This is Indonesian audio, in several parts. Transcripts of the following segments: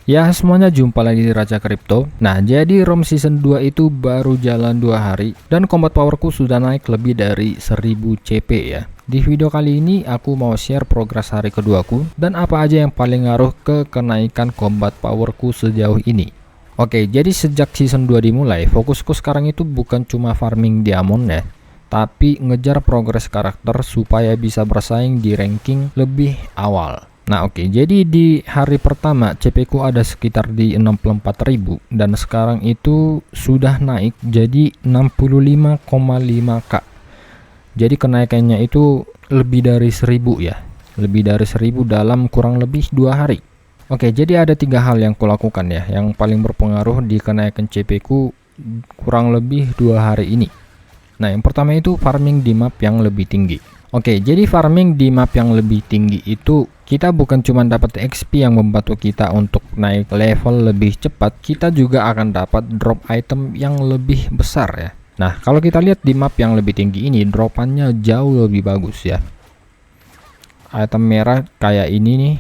Ya semuanya, jumpa lagi di Raja Kripto. Nah jadi ROM season 2 itu baru jalan 2 hari dan combat powerku sudah naik lebih dari 1000 CP ya. Di video kali ini aku mau share progres hari keduaku dan apa aja yang paling ngaruh ke kenaikan combat powerku sejauh ini. Oke, jadi sejak season 2 dimulai, fokusku sekarang itu bukan cuma farming diamond ya, tapi ngejar progres karakter supaya bisa bersaing di ranking lebih awal. Nah oke, jadi di hari pertama CP ku ada sekitar di 64.000 dan sekarang itu sudah naik jadi 65,5k. Jadi kenaikannya itu lebih dari 1000 ya, lebih dari 1000 dalam kurang lebih 2 hari. Oke, jadi ada 3 hal yang kulakukan ya, yang paling berpengaruh di kenaikan CP ku kurang lebih 2 hari ini. Nah yang pertama itu farming di map yang lebih tinggi. Oke, jadi farming di map yang lebih tinggi itu kita bukan cuma dapat XP yang membantu kita untuk naik level lebih cepat, kita juga akan dapat drop item yang lebih besar ya. Nah, kalau kita lihat di map yang lebih tinggi ini, dropannya jauh lebih bagus ya. Item merah kayak ini nih,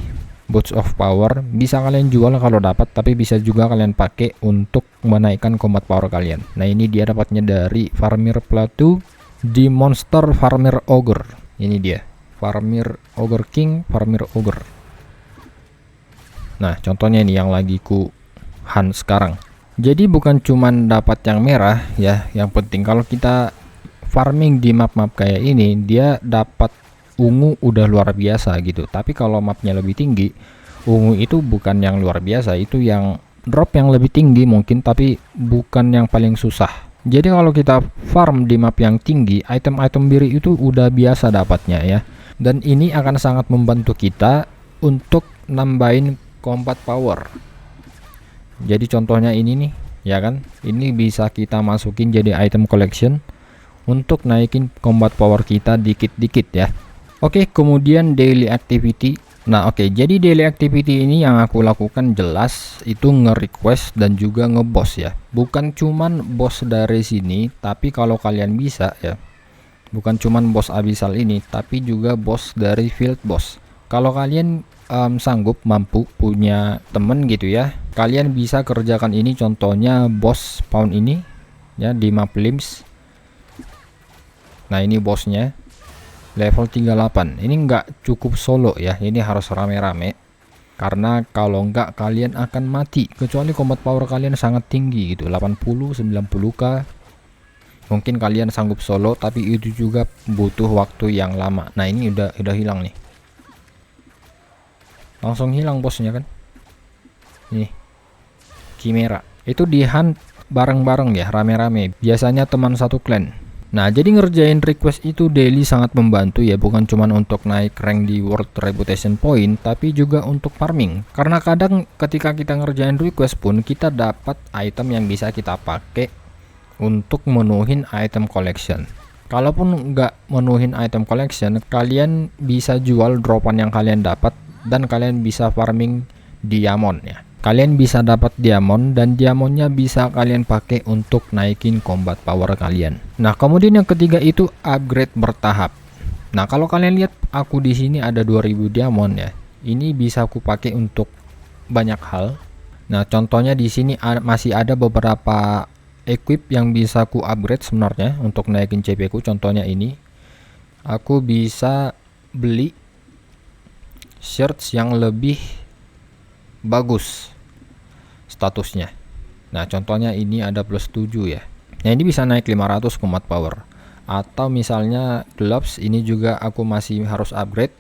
Boots of Power, bisa kalian jual kalau dapat, tapi bisa juga kalian pakai untuk menaikkan combat power kalian. Nah, ini dia dapatnya dari Farmir Plateau di Monster Farmir Ogre. Ini dia, Farmir Ogre King, Farmir Ogre. Nah, contohnya ini yang lagi ku hunt sekarang. Jadi bukan cuman dapat yang merah ya, yang penting kalau kita farming di map-map kayak ini, dia dapat ungu udah luar biasa gitu. Tapi kalau mapnya lebih tinggi, ungu itu bukan yang luar biasa, itu yang drop yang lebih tinggi mungkin, tapi bukan yang paling susah. Jadi kalau kita farm di map yang tinggi, item-item biru itu udah biasa dapatnya ya. Dan ini akan sangat membantu kita untuk nambahin combat power. Jadi contohnya ini nih, ya kan? Ini bisa kita masukin jadi item collection untuk naikin combat power kita dikit-dikit ya. Oke, kemudian daily activity. Nah oke, jadi daily activity ini yang aku lakukan jelas itu nge-request dan juga nge-boss ya. Bukan cuman boss dari sini, tapi kalau kalian bisa ya, bukan cuman boss abyssal ini, tapi juga boss dari field boss. Kalau kalian sanggup, mampu, punya temen gitu ya, kalian bisa kerjakan ini. Contohnya boss spawn ini ya di map Limbs. Nah ini bosnya level 38. Ini enggak cukup solo ya, ini harus rame-rame, karena kalau enggak kalian akan mati, kecuali combat power kalian sangat tinggi gitu, 80-90k. Mungkin kalian sanggup solo, tapi itu juga butuh waktu yang lama. Nah ini udah hilang nih, langsung hilang bosnya kan. Nih Chimera itu di hunt bareng-bareng ya, rame-rame, biasanya teman satu clan. Nah jadi ngerjain request itu daily sangat membantu ya, bukan cuma untuk naik rank di World Reputation Point, tapi juga untuk farming. Karena kadang ketika kita ngerjain request pun kita dapat item yang bisa kita pakai untuk menuhin item collection. Kalaupun nggak menuhin item collection, kalian bisa jual dropan yang kalian dapat dan kalian bisa farming diamond ya. Kalian bisa dapat diamond dan diamondnya bisa kalian pakai untuk naikin combat power kalian. Nah kemudian yang ketiga itu upgrade bertahap. Nah kalau kalian lihat aku di sini ada 2000 diamond ya. Ini bisa aku pakai untuk banyak hal. Nah contohnya di sini masih ada beberapa equip yang bisa aku upgrade sebenarnya untuk naikin CP ku. Contohnya ini, aku bisa beli shirts yang lebih bagus statusnya. Nah contohnya ini ada plus 7 ya. Nah ini bisa naik 500 combat power. Atau misalnya gloves ini juga aku masih harus upgrade.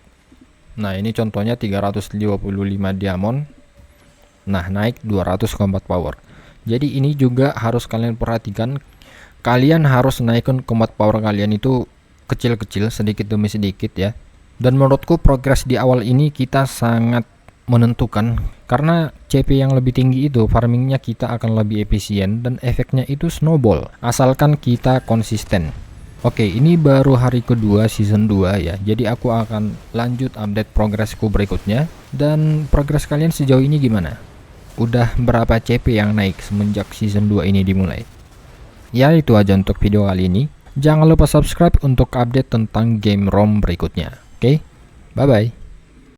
Nah ini contohnya 355 diamond. Nah naik 200 combat power. Jadi ini juga harus kalian perhatikan. Kalian harus naikkan combat power kalian itu kecil-kecil, sedikit demi sedikit ya. Dan menurutku progres di awal ini kita sangat menentukan, karena CP yang lebih tinggi itu farmingnya kita akan lebih efisien dan efeknya itu snowball asalkan kita konsisten. Oke, ini baru hari kedua season 2 ya, jadi aku akan lanjut update progresku berikutnya. Dan progres kalian sejauh ini gimana? Udah berapa CP yang naik semenjak season 2 ini dimulai? Ya itu aja untuk video kali ini. Jangan lupa subscribe untuk update tentang game ROM berikutnya. Oke, bye bye.